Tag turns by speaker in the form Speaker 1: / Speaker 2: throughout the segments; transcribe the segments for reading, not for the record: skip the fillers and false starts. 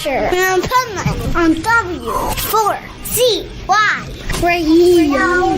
Speaker 1: Doctor and Pipeman on W4CY Radio.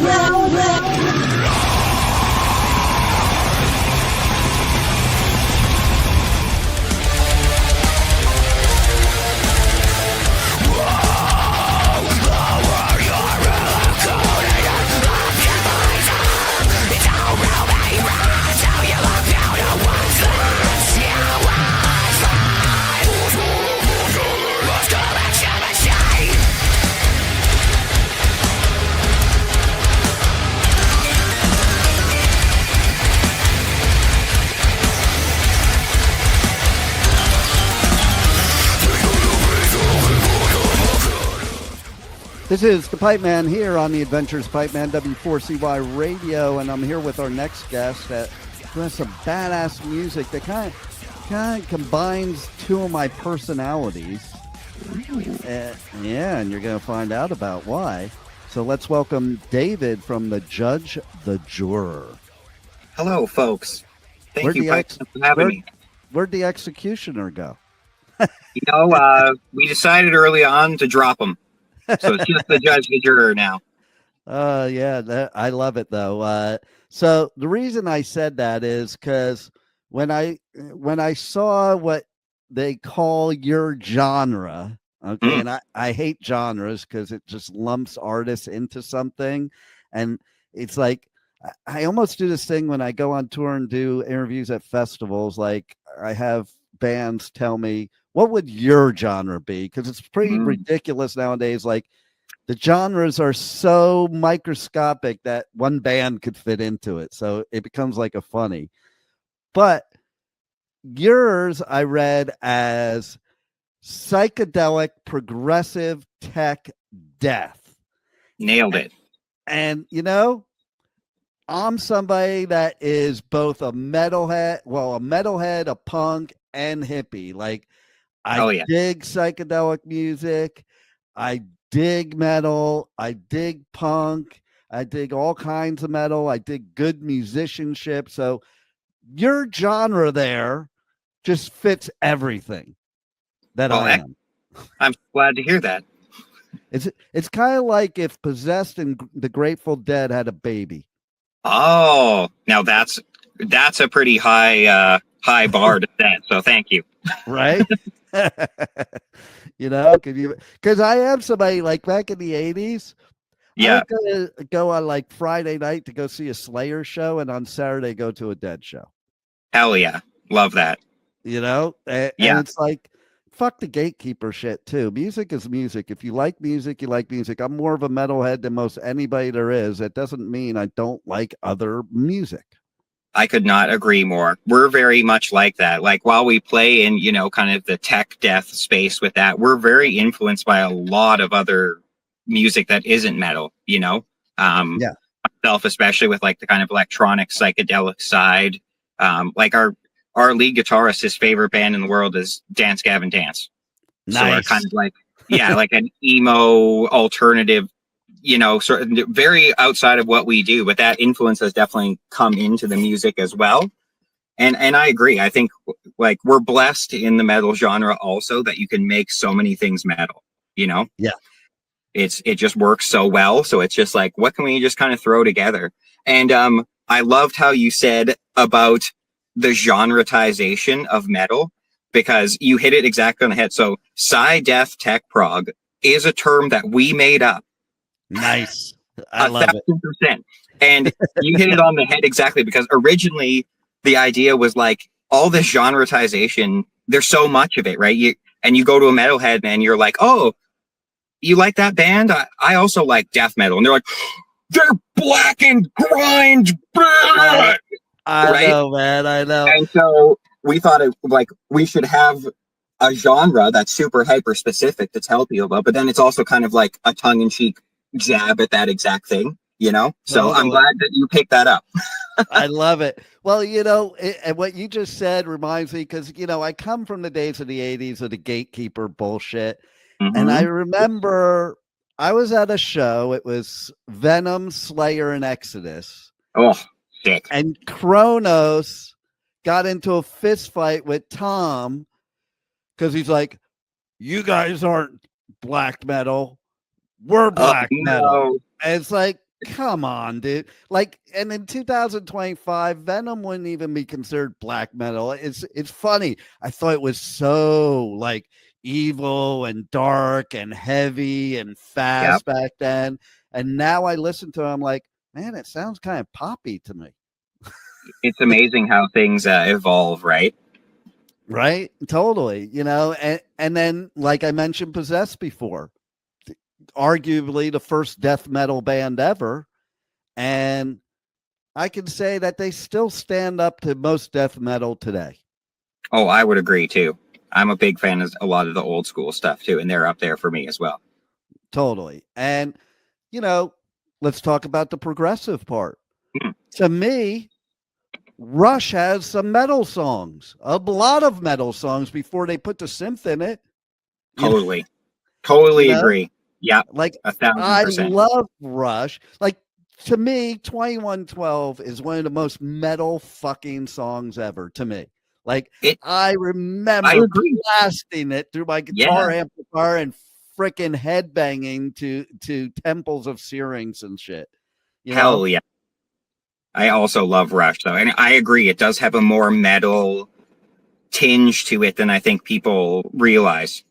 Speaker 2: This is the Pipeman here on the Adventures of Pipeman W4CY Radio, and I'm here with our next guest who has some badass music that kind of combines two of my personalities. Yeah, and you're going to find out about why. So let's welcome David from the Judge The Juror.
Speaker 3: Hello, folks. Thank you, Pipeman, for having me.
Speaker 2: Where'd the executioner go?
Speaker 3: We decided early on to drop him. So it's just the Judge The Juror now.
Speaker 2: Yeah, I love it though. So the reason I said that is because when I saw what they call your genre, okay, and I hate genres because it just lumps artists into something, and it's like I almost do this thing when I go on tour and do interviews at festivals. Like I have bands tell me, what would your genre be? Because it's pretty ridiculous nowadays. Like the genres are so microscopic that one band could fit into it. So it becomes like a funny. But yours I read as psychedelic progressive tech death.
Speaker 3: Nailed it.
Speaker 2: And I'm somebody that is both a metalhead, a punk, and hippie. Like I dig psychedelic music. I dig metal. I dig punk. I dig all kinds of metal. I dig good musicianship. So your genre there just fits everything that I am.
Speaker 3: I'm glad to hear that.
Speaker 2: It's kind of like if Possessed and the Grateful Dead had a baby.
Speaker 3: Oh, now that's a pretty high bar to set. So thank you.
Speaker 2: Right? Because I am somebody like back in the 80s.
Speaker 3: Yeah.
Speaker 2: I would go on like Friday night to go see a Slayer show, and on Saturday go to a Dead show.
Speaker 3: Hell yeah. Love that.
Speaker 2: And it's like, fuck the gatekeeper shit too. Music is music. If you like music, you like music. I'm more of a metalhead than most anybody there is. That doesn't mean I don't like other music.
Speaker 3: I could not agree more. We're very much like that. Like while we play in, kind of the tech death space with that, we're very influenced by a lot of other music that isn't metal, myself, especially with like the kind of electronic psychedelic side. Like our lead guitarist, his favorite band in the world is Dance Gavin Dance.
Speaker 2: Nice.
Speaker 3: So we're kind of like, like an emo alternative, sort of very outside of what we do, but that influence has definitely come into the music as well. And I agree. I think like we're blessed in the metal genre also that you can make so many things metal, Yeah. It just works so well. So it's just like, what can we just kind of throw together? And I loved how you said about the genretization of metal, because you hit it exactly on the head. So Psy-Death Tech Prog is a term that we made up.
Speaker 2: Nice. I love it.
Speaker 3: 1,000%. And you hit it on the head exactly, because originally the idea was like all this genretization, there's so much of it, right? You go to a metalhead and you're like, oh, you like that band? I also like death metal. And they're like, they're black and grind.
Speaker 2: I know, man. I know.
Speaker 3: And so we thought we should have a genre that's super hyper specific to tell people about, but then it's also kind of like a tongue in cheek jab at that exact thing, So I'm glad that you picked that up.
Speaker 2: I love it. Well, and what you just said reminds me, because, I come from the days of the 80s of the gatekeeper bullshit. And I remember I was at a show. It was Venom, Slayer, and Exodus.
Speaker 3: Oh, shit.
Speaker 2: And Kronos got into a fist fight with Tom because he's like, you guys aren't black metal. We're black metal.
Speaker 3: No.
Speaker 2: And it's like, come on, dude. Like, and in 2025, Venom wouldn't even be considered black metal. It's funny. I thought it was so like evil and dark and heavy and fast back then. And now I listen to it, I'm like, man, it sounds kind of poppy to me.
Speaker 3: It's amazing how things evolve, right?
Speaker 2: Right? Totally. You know, and then like I mentioned Possessed before, arguably the first death metal band ever, and I can say that they still stand up to most death metal today.
Speaker 3: Oh, I would agree too. I'm a big fan of a lot of the old school stuff too, and they're up there for me as well.
Speaker 2: Totally. And you know, let's talk about the progressive part. To me, Rush has some metal songs, a lot of metal songs before they put the synth in it.
Speaker 3: Totally. Totally agree. Yeah,
Speaker 2: like
Speaker 3: 1,000%.
Speaker 2: I love Rush. Like to me, 2112 is one of the most metal fucking songs ever to me. Like I remember blasting it through my guitar amplifier and freaking headbanging to Temples of Syrinx and shit.
Speaker 3: Hell yeah. I also love Rush though. And I agree, it does have a more metal tinge to it than I think people realize.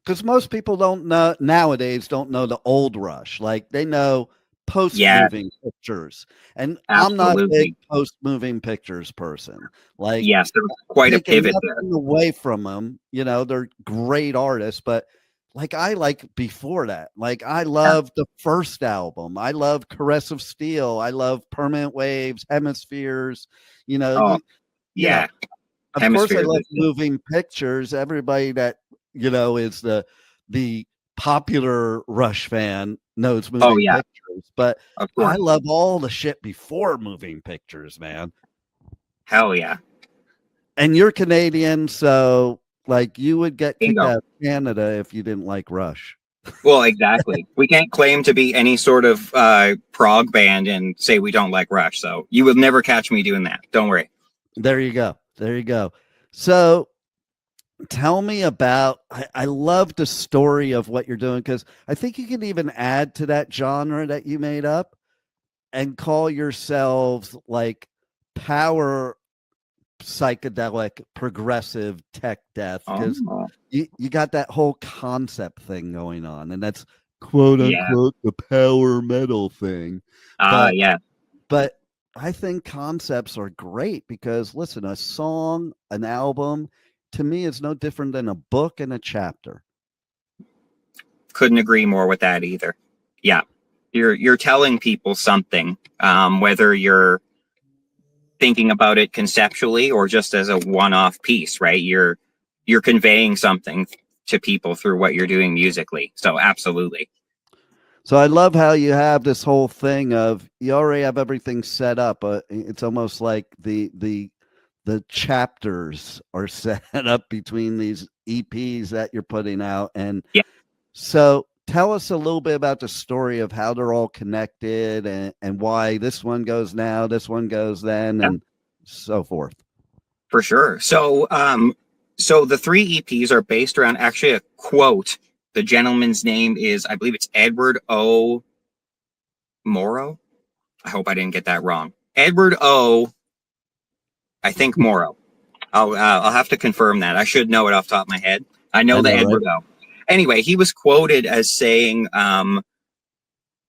Speaker 2: Because most people don't know nowadays, don't know the old Rush. Like they know post-moving pictures. And I'm not a big post-moving pictures person. Like,
Speaker 3: yes, there's quite a pivot there.
Speaker 2: Away from them, you know, they're great artists, but like I like before that. Like I love the first album. I love Caress of Steel. I love Permanent Waves, Hemispheres. You know,
Speaker 3: yeah.
Speaker 2: Of course, I love moving pictures. Everybody that you know is the popular Rush fan knows moving pictures, but I love all the shit before moving pictures, man.
Speaker 3: Hell yeah.
Speaker 2: And you're Canadian, so like you would get kicked out of Canada if you didn't like Rush.
Speaker 3: Well, exactly. We can't claim to be any sort of prog band and say we don't like Rush, so you will never catch me doing that. Don't worry.
Speaker 2: There you go. There you go. So tell me about, I love the story of what you're doing, because I think you can even add to that genre that you made up and call yourselves like power psychedelic progressive tech death, because you got that whole concept thing going on, and that's quote unquote the power metal thing. But I think concepts are great because listen, a song, an album, to me is no different than a book and a chapter.
Speaker 3: Couldn't agree more with that either. Yeah. You're telling people something, whether you're thinking about it conceptually or just as a one-off piece, right? You're conveying something to people through what you're doing musically. So absolutely.
Speaker 2: So I love how you have this whole thing of you already have everything set up. It's almost like the chapters are set up between these EPs that you're putting out. And so tell us a little bit about the story of how they're all connected and why this one goes now, this one goes then, and so forth.
Speaker 3: For sure. So, so the 3 EPs are based around actually a quote. The gentleman's name is, I believe it's Edward O. Morrow. I hope I didn't get that wrong. Edward O. I think Morrow. I'll have to confirm that. I should know it off the top of my head. I know the Edward O. Anyway, he was quoted as saying,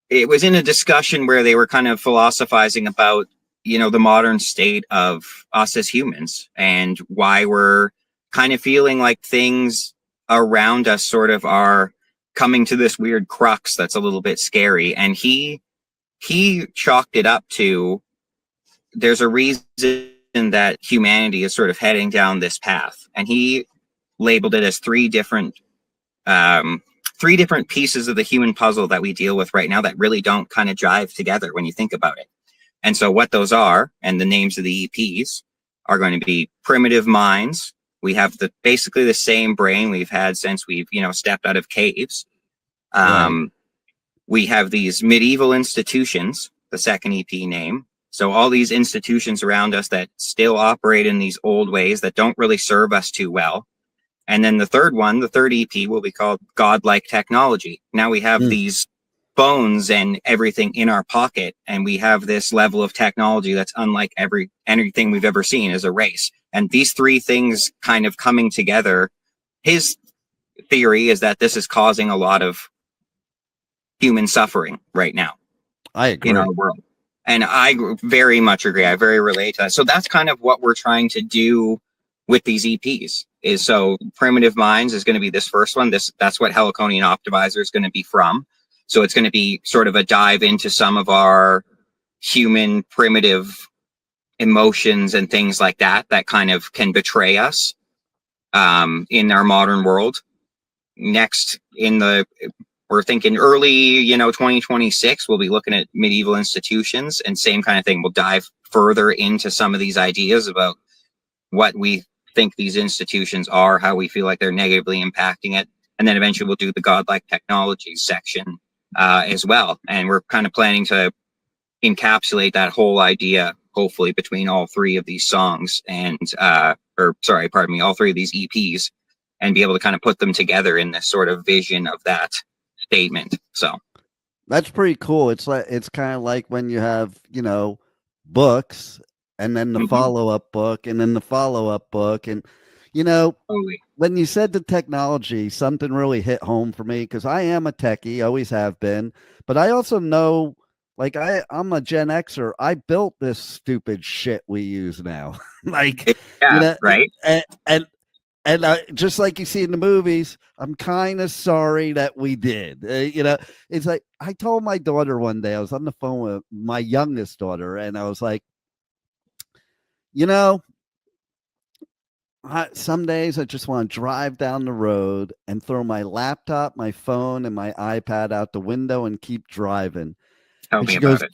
Speaker 3: it was in a discussion where they were kind of philosophizing about, you know, the modern state of us as humans and why we're kind of feeling like things around us sort of are coming to this weird crux that's a little bit scary. And he chalked it up to, there's a reason that humanity is sort of heading down this path. And he labeled it as three different pieces of the human puzzle that we deal with right now that really don't kind of jive together when you think about it. And so what those are, and the names of the EPs, are going to be primitive minds. We have basically the same brain we've had since we've, you know, stepped out of caves. We have these medieval institutions, the second EP name. So all these institutions around us that still operate in these old ways that don't really serve us too well. And then the third one, the third EP, will be called Godlike Technology. Now we have these phones and everything in our pocket, and we have this level of technology that's unlike anything we've ever seen as a race. And these three things kind of coming together, his theory is that this is causing a lot of human suffering right now.
Speaker 2: I agree.
Speaker 3: In our world. And I very much agree. I very relate to that. So that's kind of what we're trying to do with these EPs. Is so Primitive Minds is going to be this first one. That's what Heliconian OPTIVISOR is going to be from. So it's going to be sort of a dive into some of our human primitive emotions and things like that kind of can betray us in our modern world. Next, we're thinking early, 2026, we'll be looking at medieval institutions, and same kind of thing. We'll dive further into some of these ideas about what we think these institutions are, how we feel like they're negatively impacting it. And then eventually we'll do the Godlike Technologies section as well. And we're kind of planning to encapsulate that whole idea, hopefully, between all three of these songs and, all three of these EPs, and be able to kind of put them together in this sort of vision of that statement. So
Speaker 2: that's pretty cool. It's kind of like when you have, books, and then the follow-up book, and then the follow-up book. And, when you said the technology, something really hit home for me, because I am a techie, always have been. But I also know, like, I'm a Gen Xer. I built this stupid shit we use now. Like,
Speaker 3: right.
Speaker 2: And just like you see in the movies, I'm kind of sorry that we did. It's like I told my daughter one day, I was on the phone with my youngest daughter, and I was like, some days I just want to drive down the road and throw my laptop, my phone, and my iPad out the window and keep driving.
Speaker 3: Tell
Speaker 2: and
Speaker 3: me
Speaker 2: she
Speaker 3: about
Speaker 2: goes,
Speaker 3: it.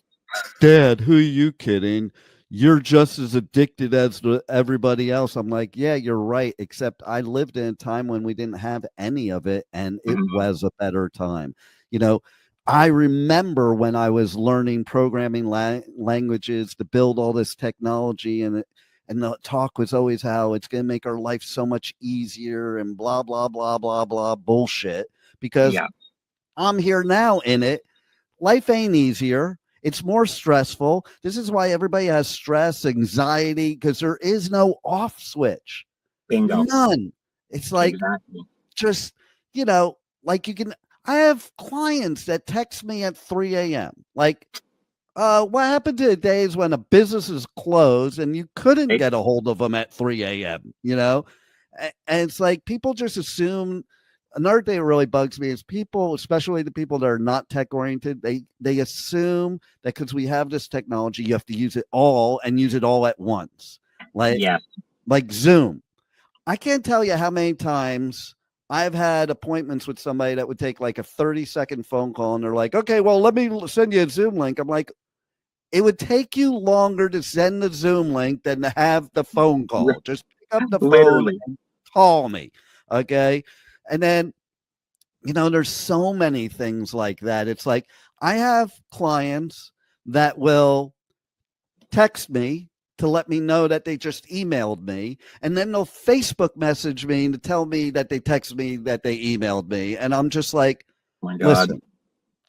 Speaker 2: Dad, who are you kidding? You're just as addicted as everybody else. I'm like, yeah, you're right. Except I lived in a time when we didn't have any of it, and it was a better time. I remember when I was learning programming languages to build all this technology, and the talk was always how it's going to make our life so much easier and blah, blah, blah, blah, blah bullshit. Because I'm here now in it. Life ain't easier. It's more stressful. This is why everybody has stress, anxiety, because there is no off switch.
Speaker 3: Bingo.
Speaker 2: None. It's like just, like you can. I have clients that text me at 3 a.m. Like, what happened to the days when a business is closed and you couldn't get a hold of them at 3 a.m., And it's like people just assume. Another thing that really bugs me is people, especially the people that are not tech oriented, they assume that because we have this technology, you have to use it all and use it all at once. Like Zoom. I can't tell you how many times I've had appointments with somebody that would take like a 30-second phone call, and they're like, okay, well, let me send you a Zoom link. I'm like, it would take you longer to send the Zoom link than to have the phone call. Just pick up the phone and call me. Okay. And then, there's so many things like that. It's like I have clients that will text me to let me know that they just emailed me, and then they'll Facebook message me to tell me that they text me that they emailed me. And I'm just like,
Speaker 3: oh my God.
Speaker 2: Listen,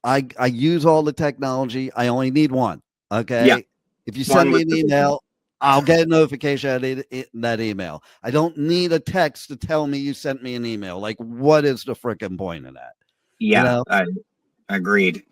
Speaker 2: I use all the technology. I only need one. Okay.
Speaker 3: Yeah.
Speaker 2: If you send me an email, I'll get a notification out of that email. I don't need a text to tell me you sent me an email. Like, what is the freaking point of that?
Speaker 3: Yeah, I agreed.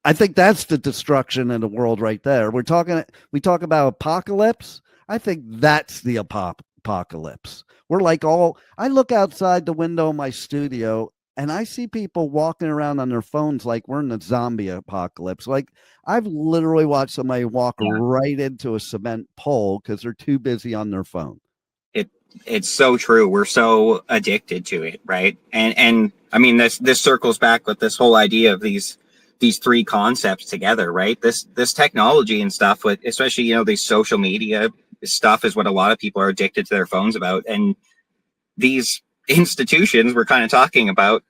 Speaker 2: I think that's the destruction in the world right there. We talk about apocalypse. I think that's the apocalypse. We're like I look outside the window of my studio and I see people walking around on their phones like we're in the zombie apocalypse. Like I've literally watched somebody walk right into a cement pole because they're too busy on their phone.
Speaker 3: It's so true. We're so addicted to it, right? And I mean, this circles back with this whole idea of these three concepts together, right? This technology and stuff, with especially these social media stuff, is what a lot of people are addicted to their phones about. And these institutions we're kind of talking about,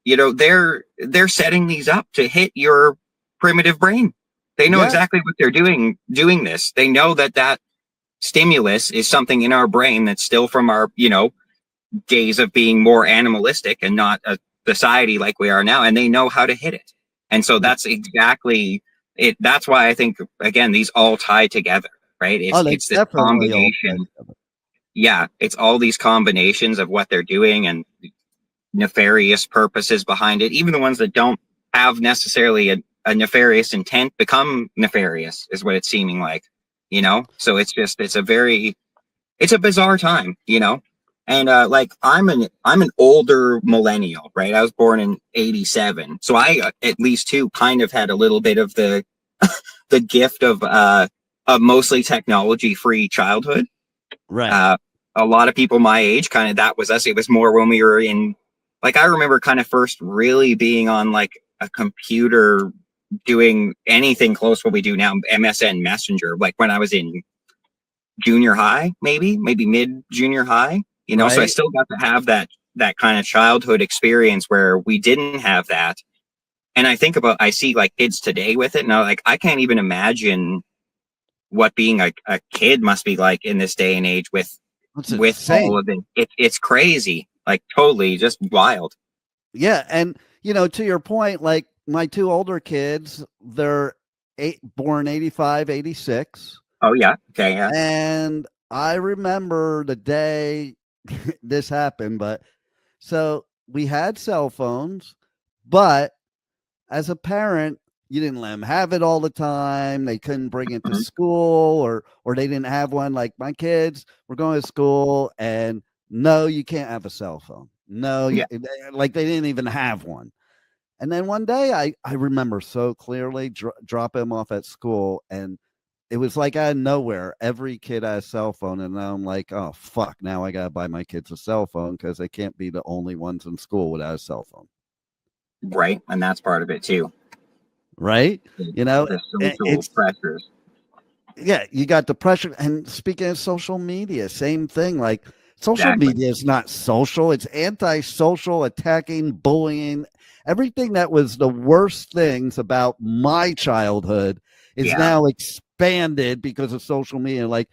Speaker 3: they're setting these up to hit your primitive brain. They know exactly what they're doing this. They know that stimulus is something in our brain that's still from our days of being more animalistic and not a society like we are now, and they know how to hit it. And so that's exactly it. That's why I think, again, these all tie together, right? It's this combination. Yeah, it's all these combinations of what they're doing and nefarious purposes behind it. Even the ones that don't have necessarily a nefarious intent become nefarious, is what it's seeming like, So it's a bizarre time, And like I'm an older millennial, right? I was born in 87, so I at least too kind of had a little bit of the the gift of a mostly technology-free childhood.
Speaker 2: Right.
Speaker 3: A lot of people my age, kind of, that was us. It was more when we were in, like, I remember kind of first really being on like a computer doing anything close to what we do now, MSN Messenger, like when I was in junior high, maybe mid junior high,
Speaker 2: Right.
Speaker 3: So I still got to have that kind of childhood experience where we didn't have that. And I see like kids today with it, and I can't even imagine what being a kid must be like in this day and age with all of it. It's crazy, like totally just wild.
Speaker 2: Yeah. And, to your point, like my two older kids, they're born 85, 86.
Speaker 3: Oh, yeah. Okay. Yeah.
Speaker 2: And I remember the day this happened, but so we had cell phones, but as a parent, you didn't let them have it all the time. They couldn't bring it to school, or they didn't have one. Like my kids were going to school, and no, you can't have a cell phone. No, like they didn't even have one. And then one day I remember so clearly drop him off at school, and it was like out of nowhere, every kid had a cell phone. And now I'm like, oh, fuck, now I got to buy my kids a cell phone because they can't be the only ones in school without a cell phone.
Speaker 3: Right. And that's part of it too.
Speaker 2: Right.
Speaker 3: The social pressures.
Speaker 2: Yeah. You got the pressure. And speaking of social media, same thing. Like social media is not social. It's anti-social, attacking, bullying. Everything that was the worst things about my childhood is now expanded because of social media. Like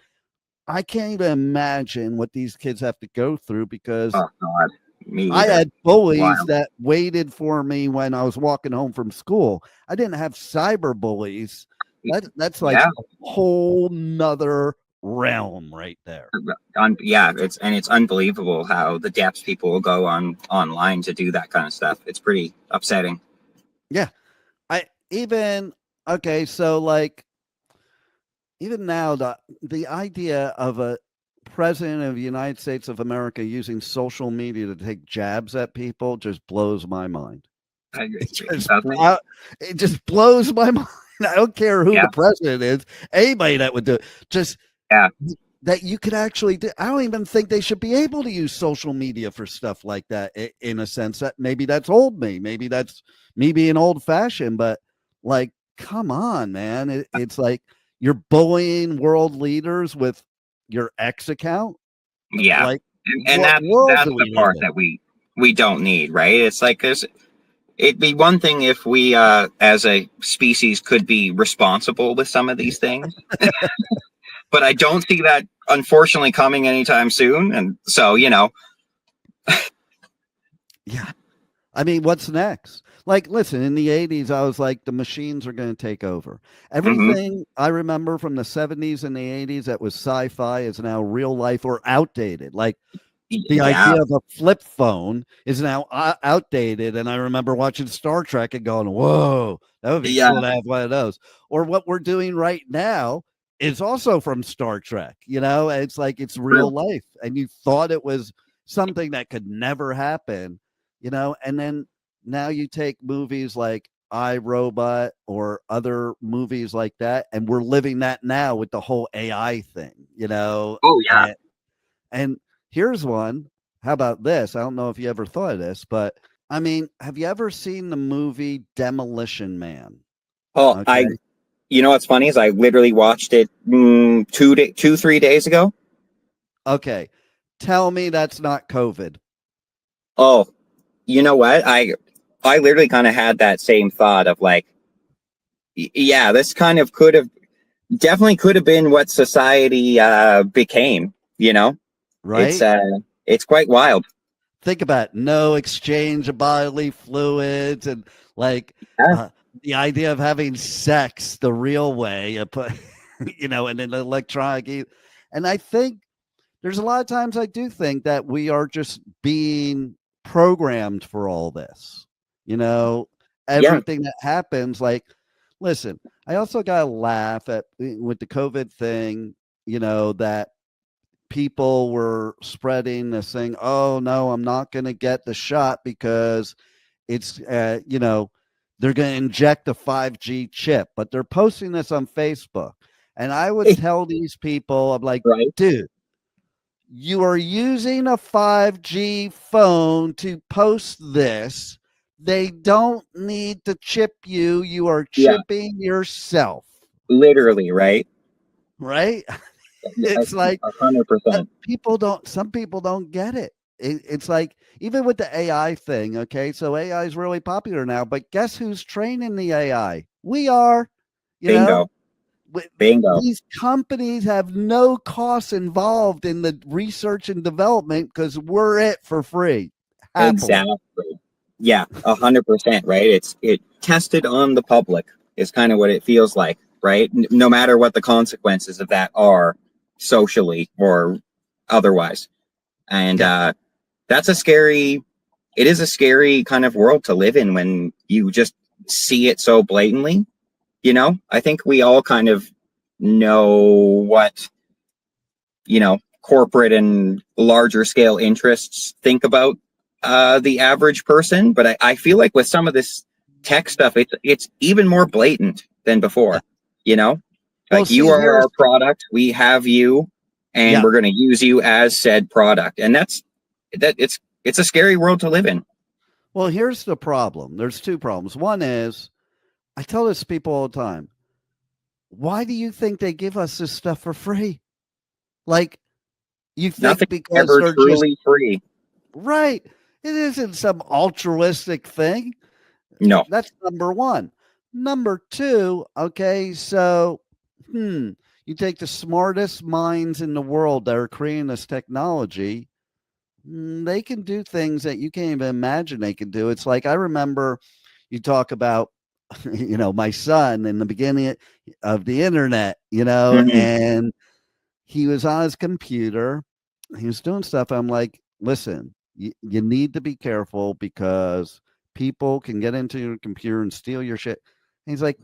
Speaker 2: I can't even imagine what these kids have to go through because I had bullies that waited for me when I was walking home from school. I didn't have cyber bullies. That's like a whole nother realm right there.
Speaker 3: It's unbelievable how the depths people will go online to do that kind of stuff. It's pretty upsetting.
Speaker 2: Yeah. So like even now the idea of a president of the United States of America using social media to take jabs at people just blows my mind. It just blows my mind. I don't care who the president is. Anybody that would do it. Just that you could actually do. I don't even think they should be able to use social media for stuff like that, in a sense that maybe that's old me. Maybe that's me being old fashioned, but like, come on, man. It's like you're bullying world leaders with your X account.
Speaker 3: Yeah.
Speaker 2: Like,
Speaker 3: and that's the part that we don't need, right? It's like it'd be one thing if we as a species could be responsible with some of these things. But I don't see that, unfortunately, coming anytime soon. And so, Yeah.
Speaker 2: I mean, what's next? Like, listen, in the 80s, I was like, the machines are going to take over. Everything I remember from the 70s and the 80s that was sci-fi is now real life or outdated. Like the idea of a flip phone is now outdated. And I remember watching Star Trek and going, whoa, that would be cool to have one of those. Or what we're doing right now is also from Star Trek. It's like it's real life. And you thought it was something that could never happen. And then now you take movies like iRobot or other movies like that, and we're living that now with the whole AI thing,
Speaker 3: Oh, yeah.
Speaker 2: And here's one. How about this? I don't know if you ever thought of this, but I mean, have you ever seen the movie Demolition Man?
Speaker 3: Oh, okay. What's funny is I literally watched it 3 days ago.
Speaker 2: Okay. Tell me that's not COVID.
Speaker 3: Oh, you know what? I literally kind of had that same thought of like, this kind of definitely could have been what society became,
Speaker 2: Right.
Speaker 3: It's quite wild.
Speaker 2: Think about it. No exchange of bodily fluids and like the idea of having sex the real way, in an electronic. And I think there's a lot of times I do think that we are just being programmed for all this, everything that happens. Like, listen, I also got to laugh at with the COVID thing, that people were spreading this thing. Oh no, I'm not going to get the shot because it's, they're going to inject a 5G chip, but they're posting this on Facebook. And I would tell these people, I'm like, dude, you are using a 5G phone to post this. They don't need to chip you. You are chipping yourself.
Speaker 3: Literally, right?
Speaker 2: Right? It's like
Speaker 3: 100%.
Speaker 2: Some people don't get it. It's like, even with the AI thing, okay? So AI is really popular now, but guess who's training the AI? We are,
Speaker 3: Bingo. Bingo.
Speaker 2: These companies have no costs involved in the research and development because we're it for free. Happily.
Speaker 3: Exactly. Yeah, 100%. Right. It tested on the public is kind of what it feels like, right? No matter what the consequences of that are socially or otherwise. And it is a scary kind of world to live in when you just see it so blatantly. I think we all kind of know what, corporate and larger scale interests think about the average person. But I feel like with some of this tech stuff, it's even more blatant than before, like you are our product. We have you and we're going to use you as said product. And it's a scary world to live in.
Speaker 2: Well, here's the problem. There's two problems. One is, I tell this to people all the time, why do you think they give us this stuff for free? Like, you think
Speaker 3: nothing
Speaker 2: because
Speaker 3: ever
Speaker 2: they're
Speaker 3: truly
Speaker 2: just
Speaker 3: free.
Speaker 2: Right. It isn't some altruistic thing.
Speaker 3: No.
Speaker 2: That's number one. Number two, okay, so you take the smartest minds in the world that are creating this technology, they can do things that you can't even imagine they can do. It's like, I remember you talk about, my son in the beginning of the internet, and he was on his computer, he was doing stuff. I'm like, listen, you need to be careful because people can get into your computer and steal your shit. And he's like,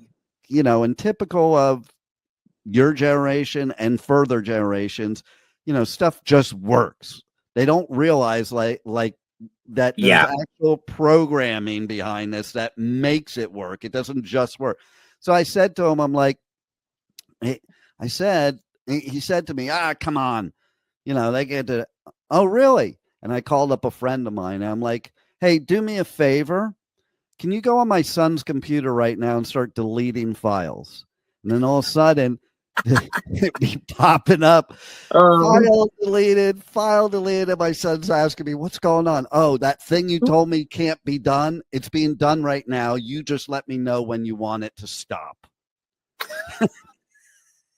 Speaker 2: and typical of your generation and further generations, stuff just works. They don't realize like that there's actual programming behind this that makes it work. It doesn't just work. So I said to him, I'm like, he said to me, come on, they get to, oh, really? And I called up a friend of mine and I'm like, hey, do me a favor. Can you go on my son's computer right now and start deleting files? And then all of a sudden, it'd be popping up. File deleted. My son's asking me, what's going on? Oh, that thing you told me can't be done. It's being done right now. You just let me know when you want it to stop.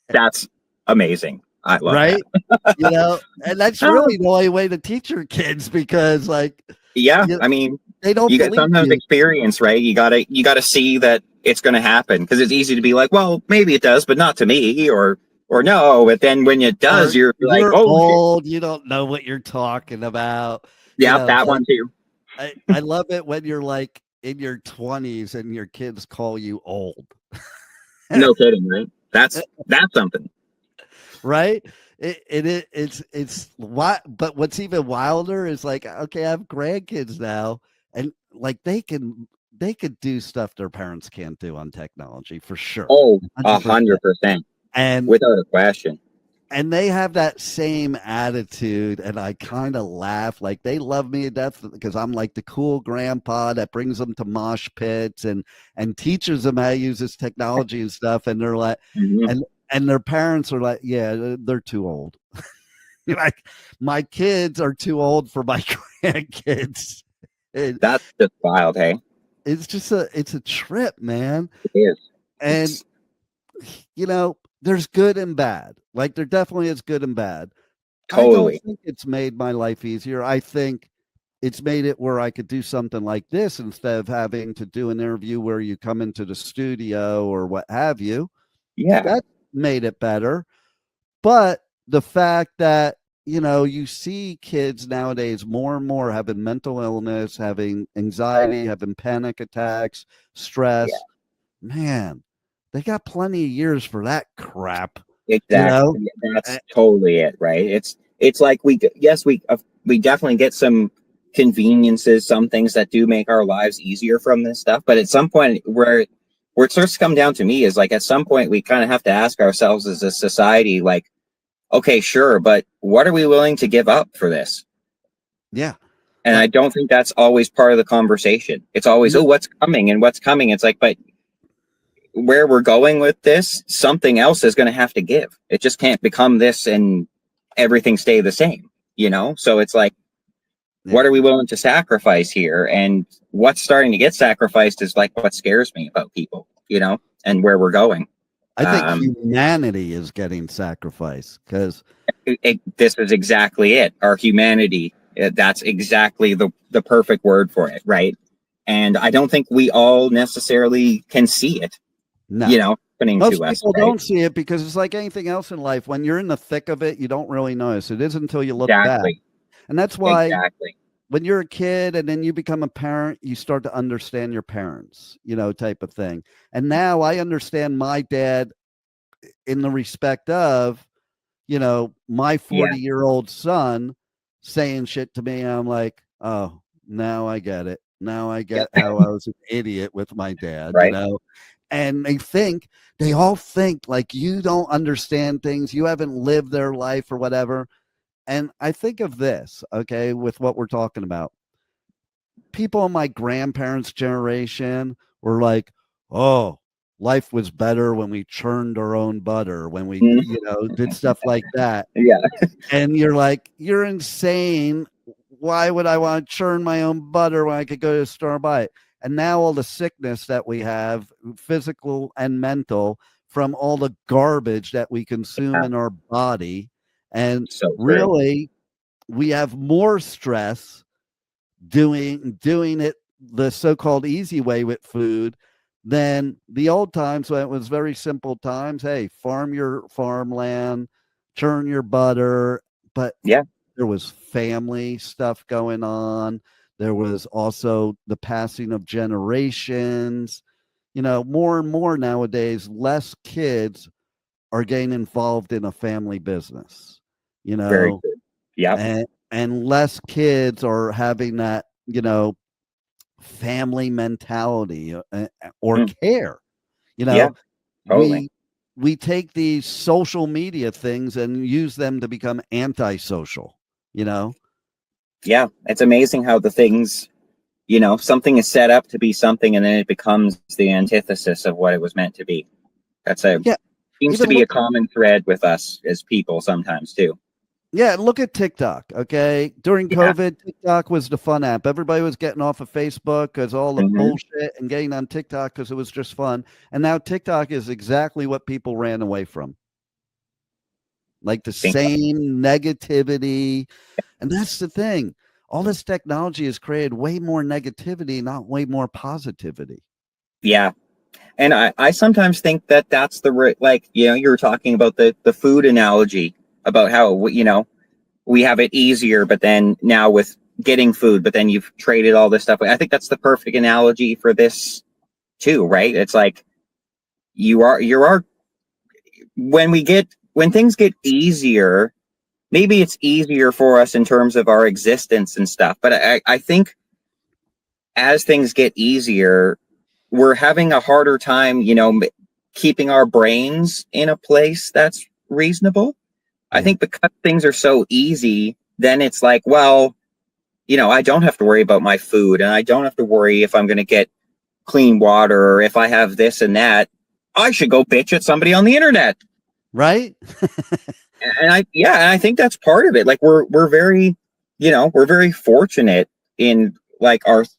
Speaker 3: That's amazing. I love
Speaker 2: that. And that's really the only way to teach your kids because, like,
Speaker 3: I mean,
Speaker 2: they don't.
Speaker 3: You get sometimes experience, right? You gotta see that it's going to happen because it's easy to be like, well, maybe it does, but not to me, or no. But then when it does, you're like, oh,
Speaker 2: old. You don't know what you're talking about.
Speaker 3: Yeah, that one too.
Speaker 2: I love it when you're like in your 20s and your kids call you old.
Speaker 3: No kidding, right? That's something,
Speaker 2: right? It's what, but what's even wilder is like, okay, I have grandkids now, and like they could do stuff their parents can't do on technology for sure.
Speaker 3: Oh, 100%, and without a question.
Speaker 2: And they have that same attitude, and I kind of laugh. Like, they love me to death because I'm like the cool grandpa that brings them to mosh pits and teaches them how to use this technology and stuff. And they're like, and their parents are like, yeah, they're too old. Like, my kids are too old for my grandkids.
Speaker 3: That's just wild, hey?
Speaker 2: It's just it's a trip, man.
Speaker 3: It is.
Speaker 2: And, there's good and bad. Like, there definitely is good and bad.
Speaker 3: Totally.
Speaker 2: don't think it's made my life easier. I think it's made it where I could do something like this instead of having to do an interview where you come into the studio or what have you.
Speaker 3: Yeah.
Speaker 2: That made it better. But the fact that, you see kids nowadays more and more having mental illness, having anxiety, having panic attacks, stress, man, they got plenty of years for that crap.
Speaker 3: Exactly. That's totally it, right? It's like we definitely get some conveniences, some things that do make our lives easier from this stuff. But at some point where it starts to come down to me is like, at some point we kind of have to ask ourselves as a society, like, okay, sure, but what are we willing to give up for this?
Speaker 2: Yeah.
Speaker 3: And I don't think that's always part of the conversation. It's always, what's coming and what's coming. It's like, but where we're going with this, something else is going to have to give. It just can't become this and everything stay the same, So it's like, what are we willing to sacrifice here? And what's starting to get sacrificed is like what scares me about people, and where we're going.
Speaker 2: I think humanity is getting sacrificed because
Speaker 3: this is exactly it. Our humanity, that's exactly the perfect word for it, right? And I don't think we all necessarily can see it, happening
Speaker 2: most
Speaker 3: to us.
Speaker 2: People
Speaker 3: right?
Speaker 2: don't see it because it's like anything else in life. When you're in the thick of it, you don't really notice. It isn't until you look back. And that's why when you're a kid and then you become a parent, you start to understand your parents, type of thing. And now I understand my dad in the respect of, my 40-year-old son saying shit to me. And I'm like, oh, now I get it. Now I get how I was an idiot with my dad,
Speaker 3: right.
Speaker 2: And they all think like you don't understand things. You haven't lived their life or whatever. And I think of this, okay, with what we're talking about. People in my grandparents' generation were like, oh, life was better when we churned our own butter, when we, did stuff like that.
Speaker 3: Yeah.
Speaker 2: And you're like, you're insane. Why would I want to churn my own butter when I could go to the store and buy it? And now all the sickness that we have, physical and mental, from all the garbage that we consume in our body. And really, we have more stress doing it the so-called easy way with food than the old times when it was very simple times. Hey, farm your farmland, churn your butter. But there was family stuff going on. There was also the passing of generations. More and more nowadays, less kids are getting involved in a family business,
Speaker 3: Very good. Yeah.
Speaker 2: And less kids are having that, family mentality or care.
Speaker 3: Totally.
Speaker 2: We take these social media things and use them to become antisocial,
Speaker 3: Yeah, it's amazing how the things, something is set up to be something and then it becomes the antithesis of what it was meant to be. Seems to be a common thread with us as people sometimes too.
Speaker 2: Yeah, look at TikTok, okay? During COVID, TikTok was the fun app. Everybody was getting off of Facebook because all the bullshit and getting on TikTok because it was just fun. And now TikTok is exactly what people ran away from. Like the same negativity. And that's the thing. All this technology has created way more negativity, not way more positivity.
Speaker 3: Yeah. And I sometimes think that that's you were talking about the food analogy about how, we have it easier, but then now with getting food, but then you've traded all this stuff. I think that's the perfect analogy for this too, right? It's like when things get easier, maybe it's easier for us in terms of our existence and stuff. But I think as things get easier, we're having a harder time, keeping our brains in a place that's reasonable. I think because things are so easy, then it's like, well, I don't have to worry about my food and I don't have to worry if I'm going to get clean water or if I have this and that. I should go bitch at somebody on the internet.
Speaker 2: Right.
Speaker 3: And I think that's part of it. Like we're very, we're very fortunate in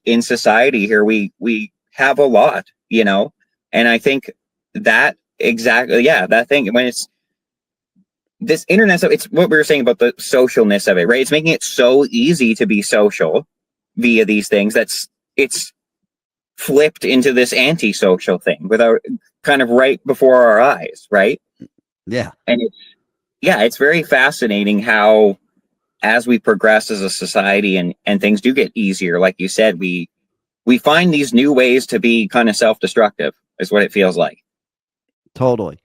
Speaker 3: in society here. We have a lot, and I think that exactly, that thing when it's, this internet stuff, it's what we were saying about the socialness of it, right? It's making it so easy to be social via these things it's flipped into this antisocial thing without kind of right before our eyes, right?
Speaker 2: Yeah.
Speaker 3: And it's very fascinating how as we progress as a society and things do get easier, like you said, we find these new ways to be kind of self-destructive is what it feels like.
Speaker 2: Totally.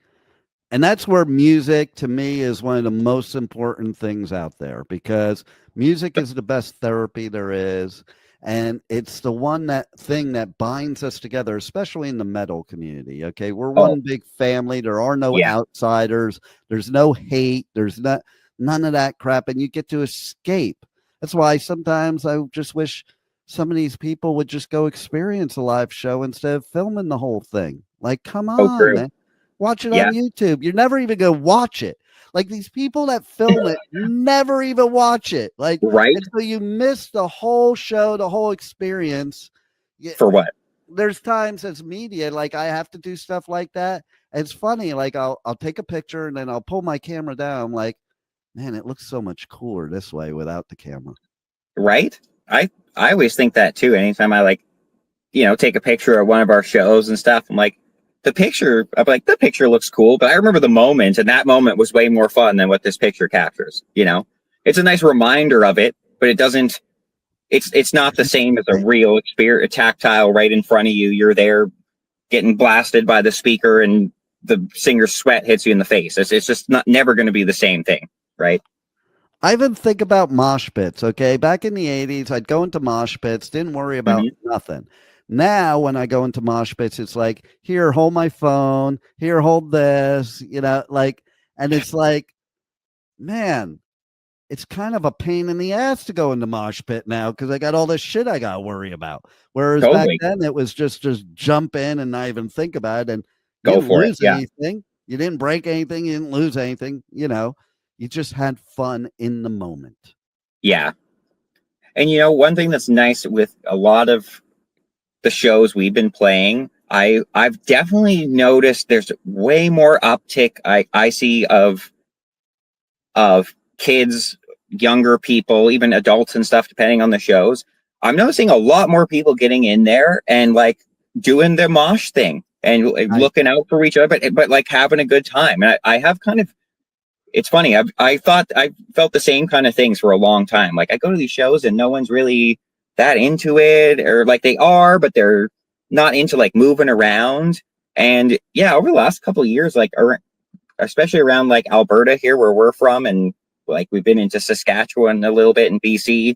Speaker 2: And that's where music to me is one of the most important things out there, because music is the best therapy there is. And it's the thing that binds us together, especially in the metal community. Okay. We're one big family. There are no outsiders. There's no hate. There's none of that crap. And you get to escape. That's why sometimes I just wish some of these people would just go experience a live show instead of filming the whole thing. Like, come on, man. Watch it on YouTube. You're never even going to watch it. Like, these people that film it never even watch it. Like,
Speaker 3: right.
Speaker 2: And so you miss the whole show, the whole experience.
Speaker 3: For what?
Speaker 2: There's times as media, like I have to do stuff like that. It's funny. Like I'll take a picture and then I'll pull my camera down. I'm like, man, it looks so much cooler this way without the camera.
Speaker 3: Right. I always think that too. Anytime I take a picture of one of our shows and stuff, I'm like, the picture looks cool, but I remember the moment, and that moment was way more fun than what this picture captures. It's a nice reminder of it, but it doesn't, it's not the same as a real experience, a tactile right in front of you. You're there getting blasted by the speaker and the singer's sweat hits you in the face. It's just never going to be the same thing. Right.
Speaker 2: I even think about mosh pits. Okay. Back in the 80s, I'd go into mosh pits, didn't worry about nothing. Now, when I go into mosh pits, it's like, here, hold my phone. Here, hold this, and it's like, man, it's kind of a pain in the ass to go into mosh pit now because I got all this shit I got to worry about. Whereas back then, it was just jump in and not even think about it. And you didn't lose anything. You didn't break anything. You didn't lose anything. You just had fun in the moment.
Speaker 3: Yeah. And, one thing that's nice with a lot of the shows we've been playing, I've definitely noticed there's way more uptick I see of kids, younger people, even adults and stuff, depending on the shows. I'm noticing a lot more people getting in there and doing the mosh thing and looking out for each other, but having a good time. And I have kind of, it's funny. I felt the same kind of things for a long time. I go to these shows and no one's really that into it, or they are, but they're not into moving around. And yeah, over the last couple of years, especially around Alberta here where we're from, and we've been into Saskatchewan a little bit in BC,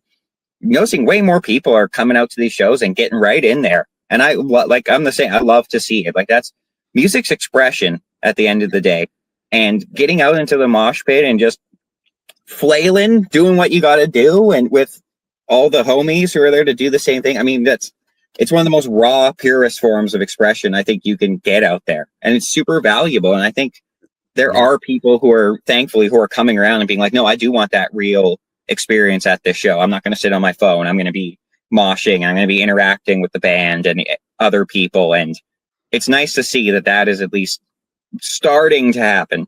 Speaker 3: noticing way more people are coming out to these shows and getting right in there. And I'm the same. I love to see it. That's music's expression at the end of the day, and getting out into the mosh pit and just flailing, doing what you got to do, and with all the homies who are there to do the same thing. I mean, it's one of the most raw, purest forms of expression I think you can get out there. And it's super valuable. And I think there are people who are coming around and being like, no, I do want that real experience at this show. I'm not going to sit on my phone. I'm going to be moshing. I'm going to be interacting with the band and other people. And it's nice to see that is at least starting to happen.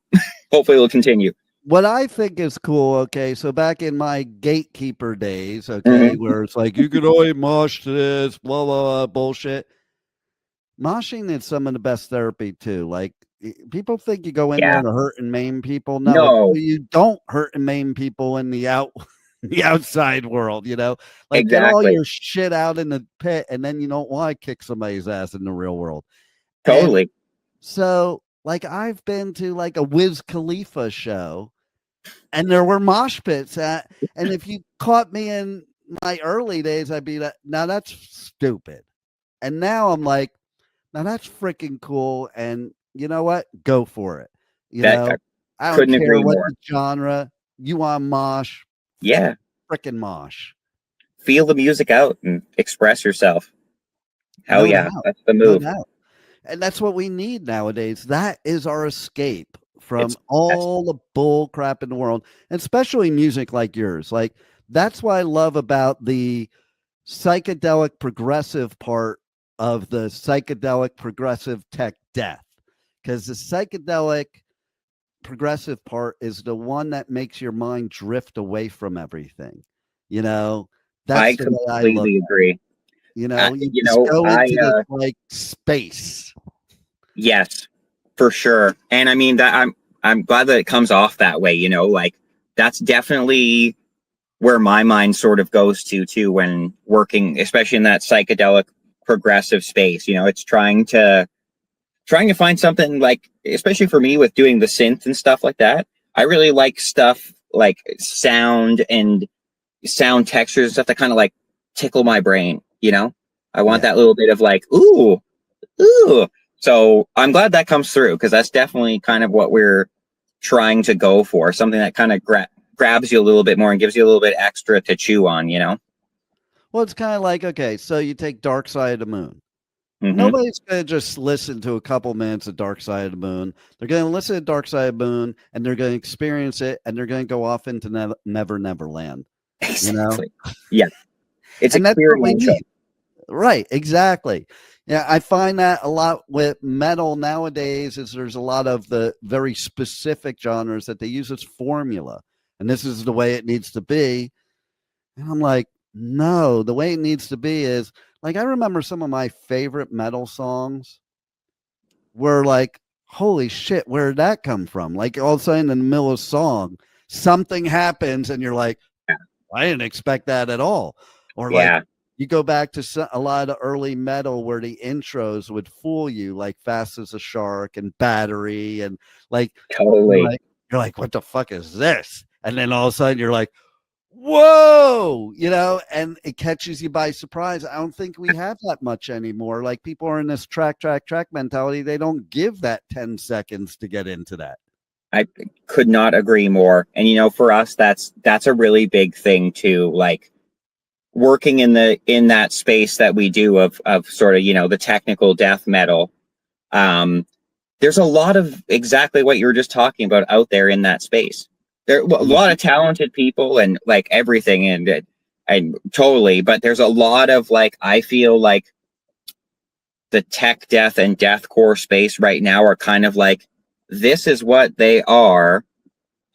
Speaker 3: Hopefully it'll continue.
Speaker 2: What I think is cool, okay, so back in my gatekeeper days, okay, where it's you could only mosh to this, blah, blah, blah, bullshit. Moshing is some of the best therapy, too. People think you go in there to hurt and maim people. No, you don't hurt and maim people in the outside world,
Speaker 3: Exactly.
Speaker 2: Get all your shit out in the pit, and then you don't want to kick somebody's ass in the real world.
Speaker 3: Totally.
Speaker 2: And so, I've been to a Wiz Khalifa show, and there were mosh pits and if you caught me in my early days, I'd be now that's stupid. And now I'm now that's freaking cool. And you know what? Go for it. I don't care what the genre you want. Mosh.
Speaker 3: Yeah.
Speaker 2: Freaking mosh.
Speaker 3: Feel the music out and express yourself. Hell yeah. That's the move.
Speaker 2: No doubt. And that's what we need nowadays. That is our escape from all the bull crap in the world, and especially music like yours. That's what I love about the psychedelic progressive part of the psychedelic progressive tech death, because the psychedelic progressive part is the one that makes your mind drift away from everything. You know,
Speaker 3: I
Speaker 2: that's the way I look.
Speaker 3: completely agree.
Speaker 2: You know, you
Speaker 3: You
Speaker 2: just
Speaker 3: know,
Speaker 2: go into this like space.
Speaker 3: yes, for sure. And I mean that I'm glad that it comes off that way, you know, like that's definitely where my mind sort of goes to too when working, especially in that psychedelic progressive space. You know, it's trying to find something like, especially for me with doing the synth and stuff like that. I really like stuff like sound and sound textures, stuff that kind of like tickle my brain, you know? I want that little bit of like, ooh. So I'm glad that comes through, because that's definitely kind of what we're trying to go for. Something that kind of grabs you a little bit more and gives you a little bit extra to chew on, you know?
Speaker 2: Well, it's kind of like, okay, so you take Dark Side of the Moon.
Speaker 3: Mm-hmm.
Speaker 2: Nobody's going to just listen to a couple minutes of Dark Side of the Moon. They're going to listen to Dark Side of the Moon, and they're going to experience it, and they're going to go off into Never Land.
Speaker 3: Exactly.
Speaker 2: You know?
Speaker 3: Yeah. It's
Speaker 2: and
Speaker 3: experiential.
Speaker 2: Right, exactly. Yeah, I find that a lot with metal nowadays. Is there's a lot of the very specific genres that they use as formula, and this is the way it needs to be. And I'm like, no, the way it needs to be is like, I remember some of my favorite metal songs were like, holy shit, where did that come from? Like all of a sudden in the middle of a song, something happens, and you're like, I didn't expect that at all. Or like, you go back to a lot of early metal where the intros would fool you, like Fast as a Shark and Battery, and like,
Speaker 3: totally.
Speaker 2: You're like, what the fuck is this? And then all of a sudden you're like, whoa, you know, and it catches you by surprise. I don't think we have that much anymore. Like, people are in this track mentality. They don't give that 10 seconds to get into that.
Speaker 3: I could not agree more. And, you know, for us, that's a really big thing too. Like, working in that space that we do of sort of, you know, the technical death metal, there's a lot of exactly what you were just talking about out there in that space. There are a lot of talented people and like everything, and totally, but there's a lot of like, I feel like the tech death and deathcore space right now are kind of like, this is what they are,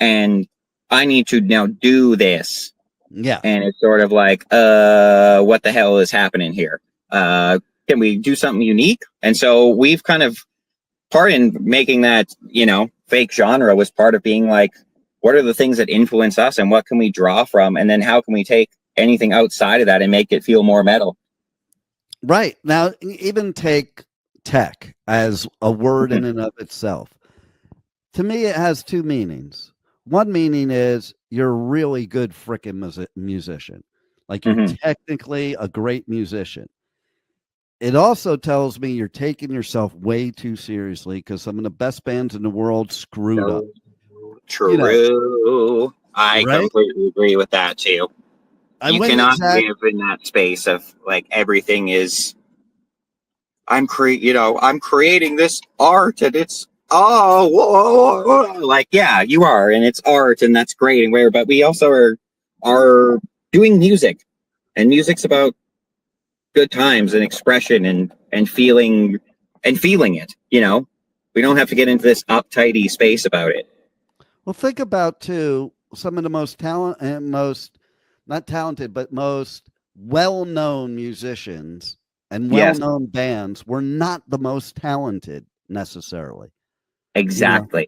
Speaker 3: and I need to now do this.
Speaker 2: Yeah.
Speaker 3: And it's sort of like, what the hell is happening here? Can we do something unique? And so we've kind of, part in making that, you know, fake genre was part of being like, what are the things that influence us and what can we draw from? And then how can we take anything outside of that and make it feel more metal?
Speaker 2: Right. Now, even take tech as a word in and of itself. To me, it has two meanings. One meaning is you're a really good freaking musician. Like, you're technically a great musician. It also tells me you're taking yourself way too seriously, because some of the best bands in the world screwed up.
Speaker 3: True. You know, I completely agree with that too. You cannot live in that space of like, everything is, I'm creating this art and it's, like, yeah, you are, and it's art, and that's great and rare, but we also are doing music, and music's about good times and expression and feeling it, you know. We don't have to get into this uptighty space about it.
Speaker 2: Well, think about too, some of the most not talented, but most well-known musicians and well-known bands were not the most talented necessarily.
Speaker 3: Exactly.
Speaker 2: You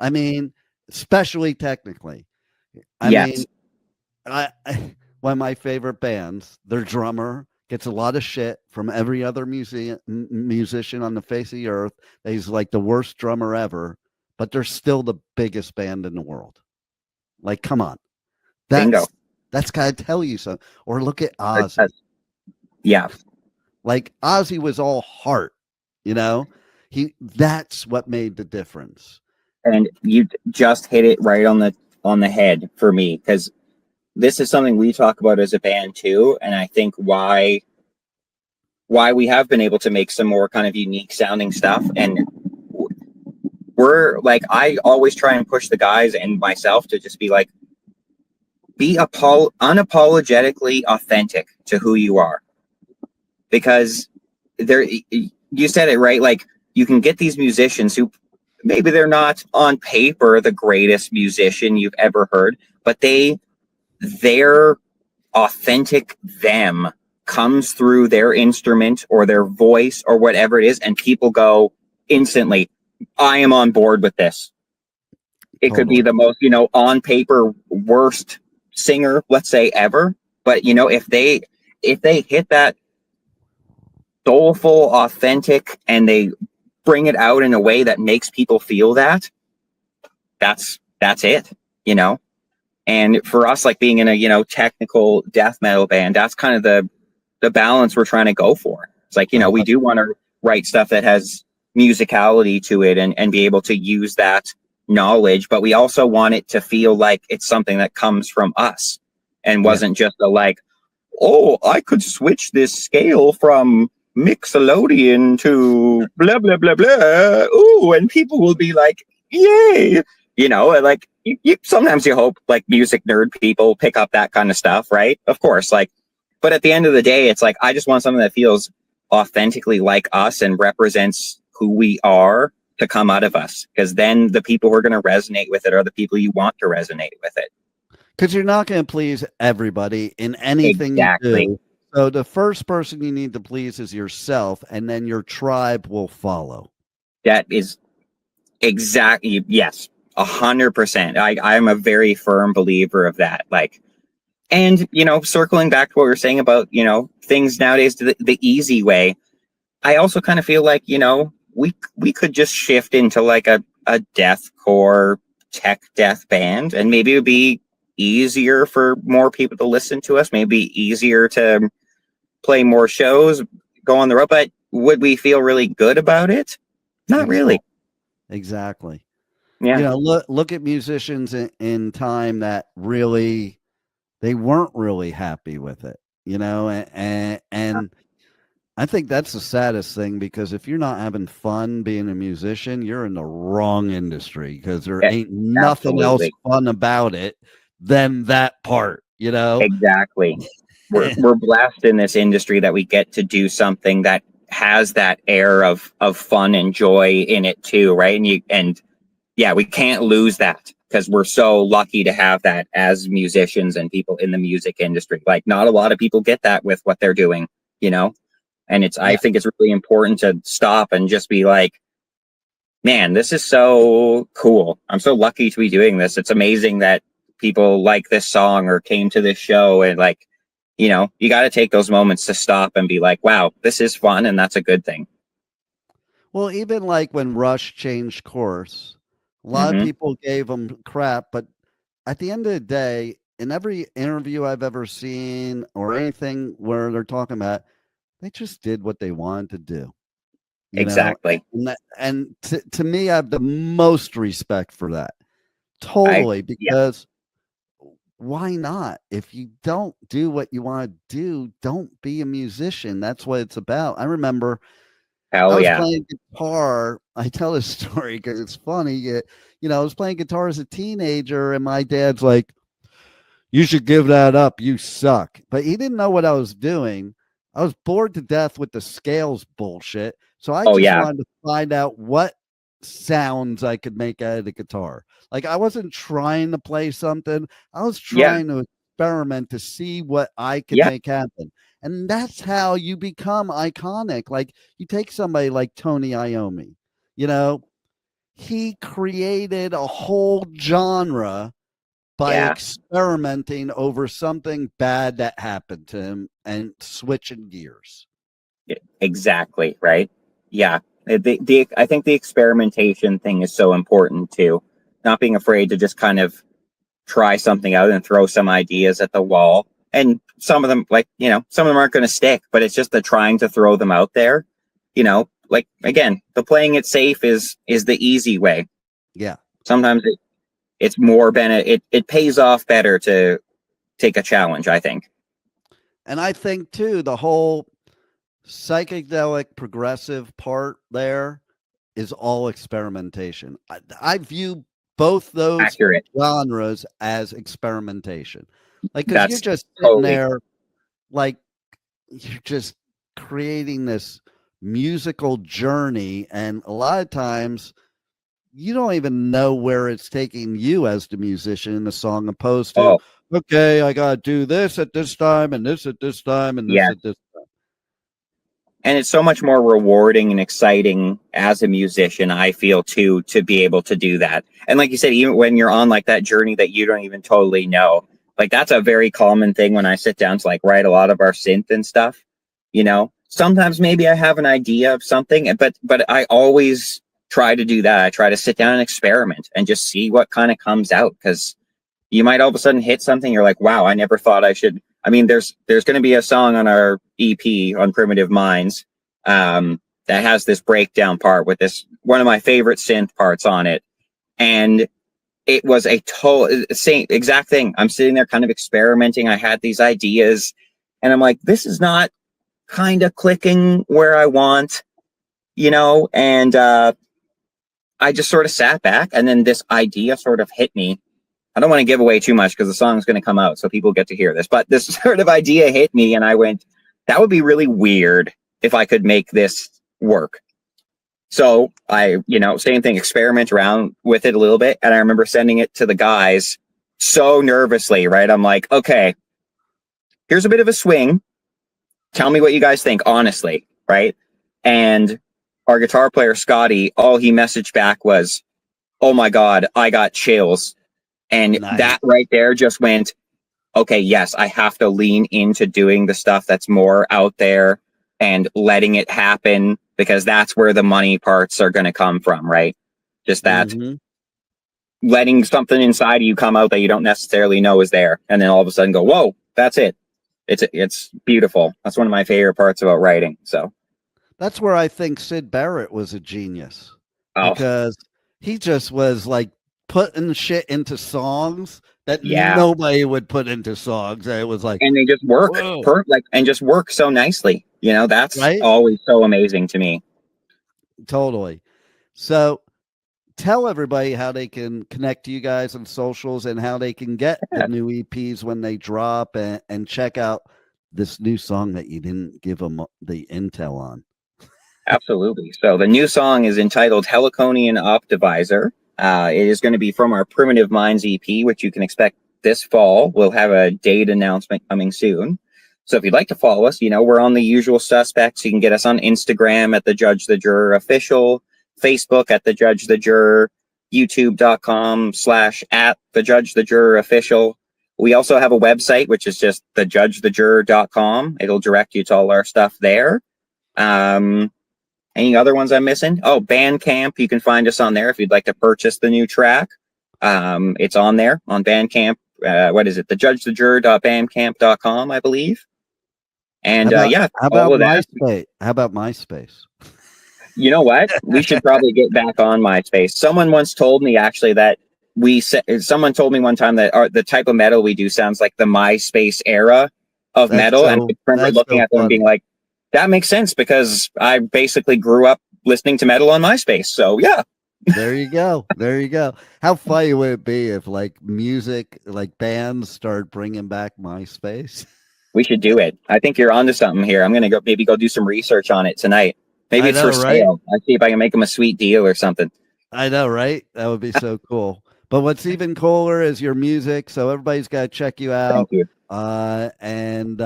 Speaker 2: know? I mean, especially technically. I mean, one of my favorite bands, their drummer gets a lot of shit from every other musician on the face of the earth. He's like the worst drummer ever, but they're still the biggest band in the world. Like, come on. That's got to tell you something. Or look at Ozzy.
Speaker 3: Yeah.
Speaker 2: Like, Ozzy was all heart, you know? That's what made the difference.
Speaker 3: And you just hit it right on the head for me, because this is something we talk about as a band too, and I think why we have been able to make some more kind of unique sounding stuff. And we're like, I always try and push the guys and myself to just be like, be unapologetically authentic to who you are, because you said it right, like, you can get these musicians who maybe they're not on paper the greatest musician you've ever heard, but their authentic them comes through their instrument or their voice or whatever it is, and people go instantly, I am on board with this. It could be the most, on paper worst singer, let's say, ever, but if they hit that soulful, authentic, and they bring it out in a way that makes people feel that's it, And for us, like being in a, technical death metal band, that's kind of the balance we're trying to go for. It's like, we do want to write stuff that has musicality to it and be able to use that knowledge, but we also want it to feel like it's something that comes from us and wasn't just oh, I could switch this scale from mixolydian to blah, blah, blah, blah. Ooh, and people will be like, yay. Like sometimes you hope like music nerd people pick up that kind of stuff, right? Of course, but at the end of the day, it's like, I just want something that feels authentically like us and represents who we are to come out of us. Because then the people who are going to resonate with it are the people you want to resonate with it.
Speaker 2: Because you're not going to please everybody in anything you do. So the first person you need to please is yourself, and then your tribe will follow. That
Speaker 3: is exactly, yes, 100%. I'm a very firm believer of that. And, circling back to what we were saying about, things nowadays the easy way, I also kind of feel like, we could just shift into like a deathcore tech death band, and maybe it would be easier for more people to listen to us, maybe easier to play more shows, go on the road, but would we feel really good about it? Not really.
Speaker 2: Exactly.
Speaker 3: Yeah.
Speaker 2: Look at musicians in time that really, they weren't really happy with it, and I think that's the saddest thing, because if you're not having fun being a musician, you're in the wrong industry, because there ain't nothing else fun about it than that part,
Speaker 3: Exactly. We're blessed in this industry that we get to do something that has that air of fun and joy in it too, right? And we can't lose that, because we're so lucky to have that as musicians and people in the music industry. Like, not a lot of people get that with what they're doing, And I think it's really important to stop and just be like, man, this is so cool. I'm so lucky to be doing this. It's amazing that people like this song or came to this show, and you got to take those moments to stop and be like, wow, this is fun. And that's a good thing.
Speaker 2: Well, even like when Rush changed course, a lot of people gave them crap, but at the end of the day, in every interview I've ever seen or anything where they're talking about, they just did what they wanted to do.
Speaker 3: Exactly.
Speaker 2: And to me, I have the most respect for that. Totally. Because why not? If you don't do what you want to do, don't be a musician. That's what it's about. I remember I was playing guitar. I tell this story because it's funny. I was playing guitar as a teenager, and my dad's like, you should give that up. You suck. But he didn't know what I was doing. I was bored to death with the scales bullshit. So I just wanted to find out what sounds I could make out of the guitar. Like, I wasn't trying to play something. I was trying to experiment to see what I could make happen. And that's how you become iconic. Like, you take somebody like Tony Iommi, he created a whole genre by experimenting over something bad that happened to him and switching gears.
Speaker 3: Exactly. Right. Yeah. I think the experimentation thing is so important too. Not being afraid to just kind of try something out and throw some ideas at the wall. And some of them, some of them aren't going to stick, but it's just the trying to throw them out there. Again, the playing it safe is the easy way.
Speaker 2: Yeah.
Speaker 3: Sometimes it's more it pays off better to take a challenge, I think.
Speaker 2: And I think too, the whole psychedelic progressive part there is all experimentation. I view both those genres as experimentation. Like, because you're just sitting there, like, you're just creating this musical journey, and a lot of times you don't even know where it's taking you as the musician in the song, opposed to,
Speaker 3: Oh,
Speaker 2: okay, I got to do this at this time and this at this time and this
Speaker 3: yeah.
Speaker 2: at this time.
Speaker 3: And it's so much more rewarding and exciting as a musician, I feel, too, to be able to do that. And like you said, even when you're on like that journey that you don't even totally know, like that's a very common thing when I sit down to like write a lot of our synth and stuff. You know, sometimes maybe I have an idea of something, but I always try to do that. I try to sit down and experiment and just see what kind of comes out, because you might all of a sudden hit something. You're like, wow, I never thought I should. I mean, there's going to be a song on our EP on Primitive Minds that has this breakdown part with this one of my favorite synth parts on it, and it was a same exact thing. I'm sitting there kind of experimenting. I had these ideas, and I'm like, this is not kind of clicking where I want, you know, and I just sort of sat back, and then this idea sort of hit me. I don't want to give away too much because the song's going to come out, so people get to hear this. But this sort of idea hit me, and I went, that would be really weird if I could make this work. So I, you know, same thing, experiment around with it a little bit. And I remember sending it to the guys so nervously, right? I'm like, okay, here's a bit of a swing. Tell me what you guys think, honestly, right? And our guitar player, Scotty, all he messaged back was, oh my God, I got chills. And
Speaker 2: Nice.
Speaker 3: That right there just went, okay, yes, I have to lean into doing the stuff that's more out there and letting it happen, because that's where the money parts are going to come from, right? Just that letting something inside of you come out that you don't necessarily know is there. And then all of a sudden go, whoa, that's it. It's beautiful. That's one of my favorite parts about writing. So
Speaker 2: that's where I think Sid Barrett was a genius,
Speaker 3: Oh.
Speaker 2: because he just was like putting shit into songs that
Speaker 3: Yeah.
Speaker 2: nobody would put into songs. And it was like,
Speaker 3: and they just work
Speaker 2: Whoa.
Speaker 3: and just work so nicely. You know, that's
Speaker 2: Right?
Speaker 3: always so amazing to me.
Speaker 2: totally. So tell everybody how they can connect to you guys on socials and how they can get the new EPs when they drop, and check out this new song that you didn't give them the intel on.
Speaker 3: Absolutely. So the new song is entitled Heliconian OPTIVISOR. It is going to be from our Primitive Minds EP, which you can expect this fall. We'll have a date announcement coming soon. So if you'd like to follow us, you know, we're on the usual suspects. You can get us on Instagram at the Judge the Juror Official, Facebook at the Judge the Juror, YouTube.com/at the Judge the Juror Official. We also have a website, which is just thejudgethejuror.com. It'll direct you to all our stuff there. Any other ones I'm missing? Oh, Bandcamp. You can find us on there if you'd like to purchase the new track. It's on there on Bandcamp. What is it? thejudgethejuror.bandcamp.com, I believe. And
Speaker 2: how about
Speaker 3: MySpace?
Speaker 2: How about MySpace?
Speaker 3: You know what? We should probably get back on MySpace. Someone once told me actually that someone told me one time that the type of metal we do sounds like the MySpace era of metal. And I remember looking at them and being like, that makes sense, because I basically grew up listening to metal on MySpace. So yeah.
Speaker 2: There you go. There you go. How funny would it be if like music, like bands start bringing back MySpace?
Speaker 3: We should do it. I think you're onto something here. I'm going to maybe go do some research on it tonight. Maybe it's for sale. I'll see if I can make them a sweet deal or something.
Speaker 2: I know, right? That would be so cool. But what's even cooler is your music. So everybody's got to check you out.
Speaker 3: Thank you.
Speaker 2: And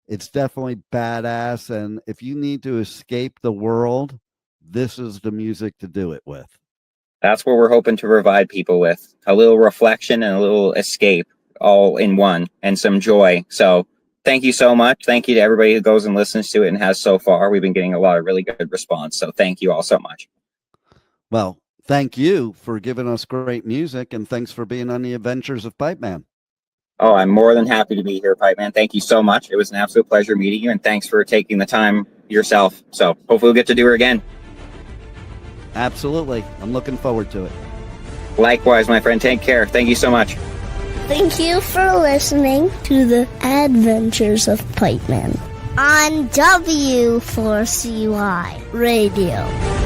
Speaker 2: it's definitely badass. And if you need to escape the world, this is the music to do it with.
Speaker 3: That's what we're hoping to provide people with. A little reflection and a little escape all in one, and some joy. So thank you so much. Thank you to everybody who goes and listens to it and has so far. We've been getting a lot of really good response. So thank you all so much.
Speaker 2: Well, thank you for giving us great music, and thanks for being on the Adventures of Pipeman.
Speaker 3: Oh, I'm more than happy to be here, Pipeman. Thank you so much. It was an absolute pleasure meeting you, and thanks for taking the time yourself. So hopefully we'll get to do her again.
Speaker 2: Absolutely. I'm looking forward to it.
Speaker 3: Likewise, my friend. Take care. Thank you so much.
Speaker 1: Thank you for listening to the Adventures of Pipeman on W4CY Radio.